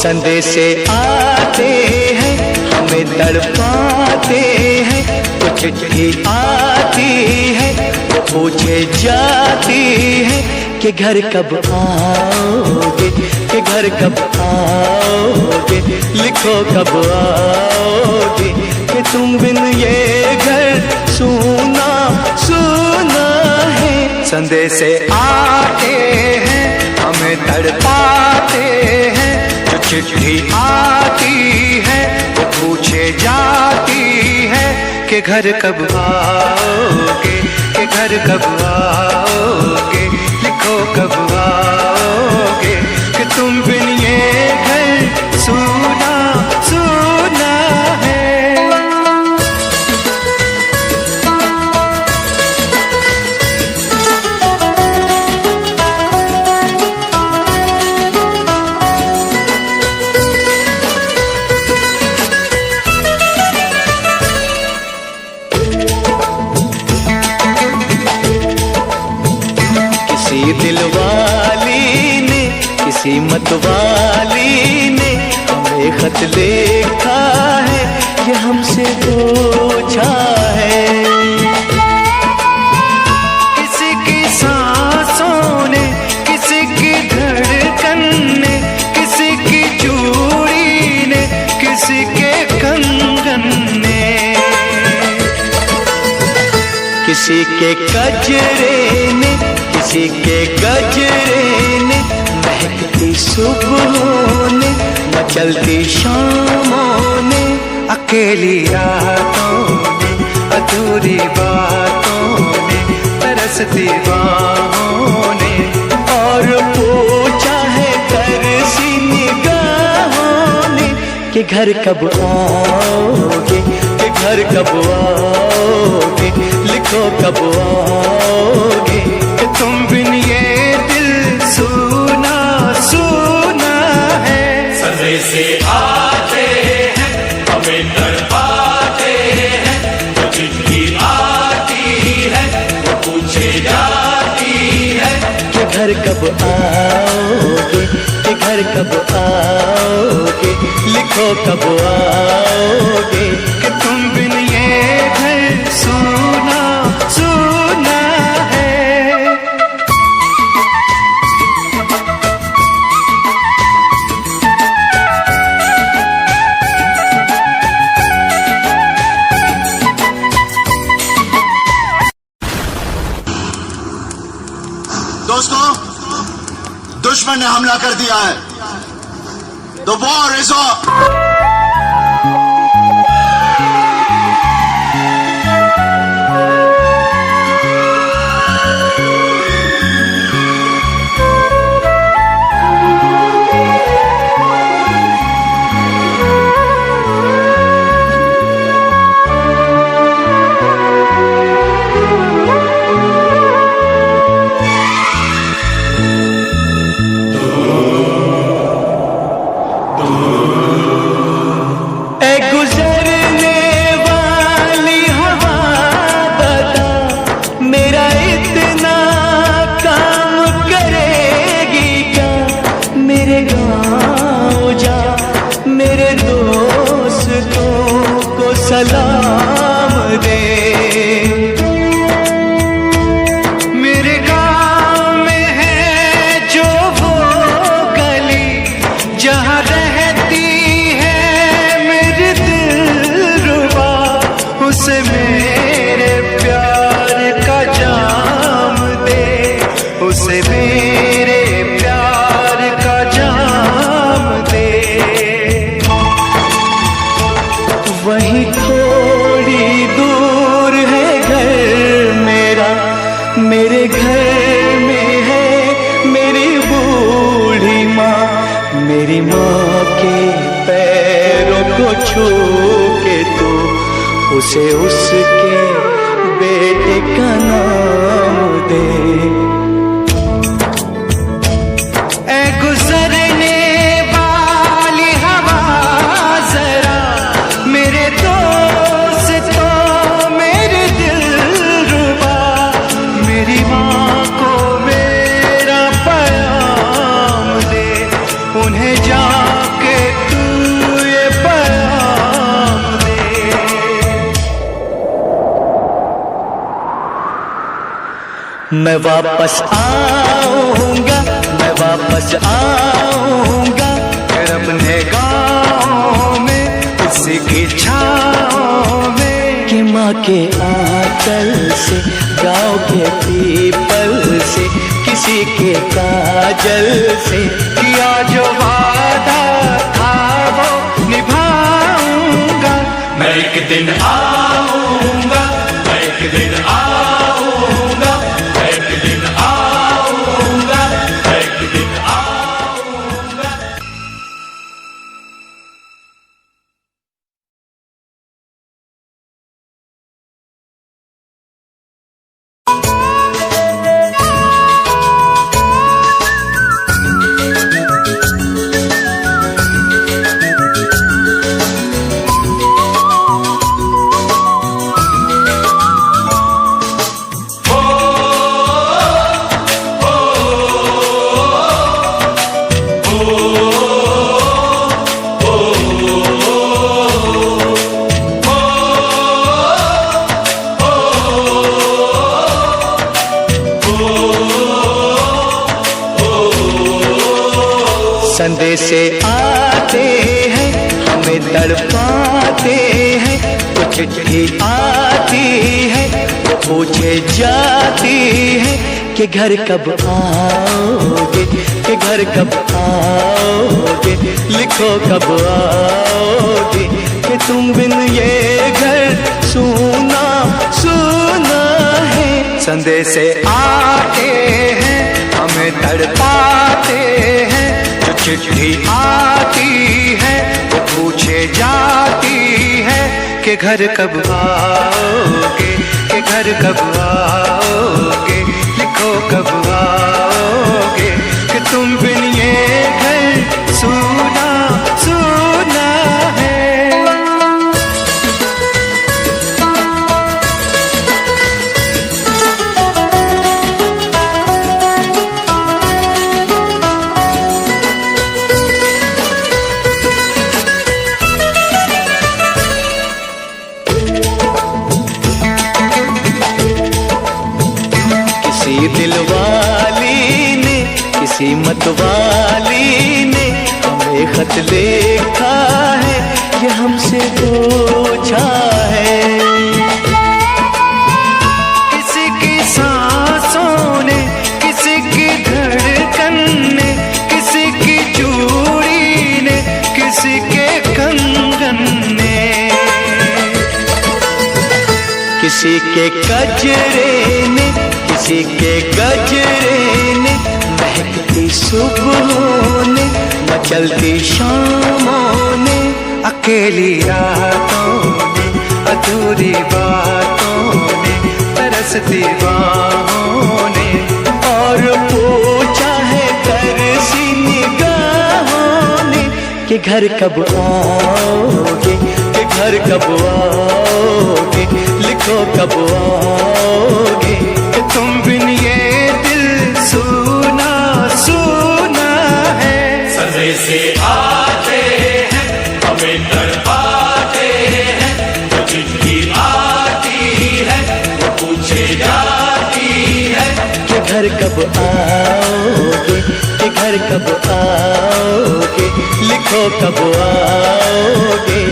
संदेशे आते हैं हमें तड़पाते हैं, कुछ चिट्ठी आती है वो पूछे जाती है कि घर कब आओगे, कि घर कब आओगे, लिखो कब आओगे, कि तुम बिन ये घर सूना सूना है। संदेशे आते हैं हमें तड़पाते हैं, जो चिट्ठी आती है वो पूछे जाती है कि घर कब आओगे, कि घर कब आओगे, लिखो कब आओगे, कि तुम बिन ये घर सूना सूना है। किसी दिलवाली ने, किसी मतवाली ने हमें खत लिखा है, ये हमसे पूछा है। किसी की सांसों ने, किसी की धड़कन ने, किसी की चूड़ी ने, किसी के कंगन ने, किसी के कजरे ने, किसी के गजरे ने, महकती सुबहों ने, मचलती शामों ने, अकेली रातों ने, अधूरी बातों ने, तरसती बाहों ने, और पूछा है तरसी निगाहों ने कि घर कब आओगे, कि घर कब आओगे, लिखो कब आओगे, कि तुम बिन ये दिल सूना सूना है। संदेशे आते हैं हमें तड़पाते हैं, जो चिट्ठी आती है वो पूछे जाती है कि घर कब आओगे, कि घर कब आओगे, लिखो कब आओगे, कि तुम बिन ये घर सूना सूना है। दोस्तों, दुश्मन ने हमला कर दिया है। The war is on। सलाम दे, मेरे गाँव में है जो वो गली जहाँ रहती है मेरी दिलरुबा, उसे मेरे प्यार का जाम दे, उसे मेरे प्यार का जाम दे। वहीं थोड़ी दूर है घर मेरा, मेरे घर में है मेरी बूढ़ी माँ, मेरी माँ के पैरों को छू के तू उसे उसके बेटे का नाम दे। ऐ गुजरने वाली हवा जरा मेरे दोस्तों मेरे दिलरुबा, मेरी माँ को मेरा पैगाम दे, उन्हें जाके मैं वापस आऊंगा, मैं वापस आऊंगा, फिर अपने गाँव में उसी की छाँव में। कि माँ के आंचल से, गाँव के पीपल से, किसी के काजल से किया जो वादा था वो निभाऊंगा। मैं एक दिन आऊंगा, मैं एक दिन आऊंगा, मैं एक दिन आऊंगा, मैं एक दिन आऊंगा। संदेशे आते हैं, हमें तड़पाते हैं, कुछ चिट्ठी आती है, वो पूछे जाती है कि घर कब आओगे, कि घर कब आओगे, लिखो कब आओगे, कि तुम बिन ये घर सूना सूना है। संदेशे आते हैं, हमें तड़पाते हैं, चिट्ठी आती है, वो पूछे जाती है कि घर कब आओगे, कि घर कब आओगे, लिखो कब आओगे, कि तुम बिन ये घर सूना सूना है। दिलवाली ने, किसी मतवाली ने हमें खत लिखा है, ये हमसे पूछा है। किसी की सांसों ने, किसी की धड़कन ने, किसी की चूड़ी ने, किसी के कंगन ने, किसी के कजरे ने, किसी के गजरे ने, महकती सुबहों ने, मचलती शामों ने, अकेली रातों ने, अधूरी बातों ने, तरसती बाहों ने, और पूछा है तरसी निगाहों ने कि घर कब आओगे, कि घर कब आओगे, लिखो कब आओगे, तुम बिन ये दिल सूना सूना है। संदेशे आते हैं, हमें तड़पाते हैं, वो चिट्ठी आती है, वो पूछे जाती है कि घर कब आओगे, कि घर कब आओगे, लिखो कब आओगे,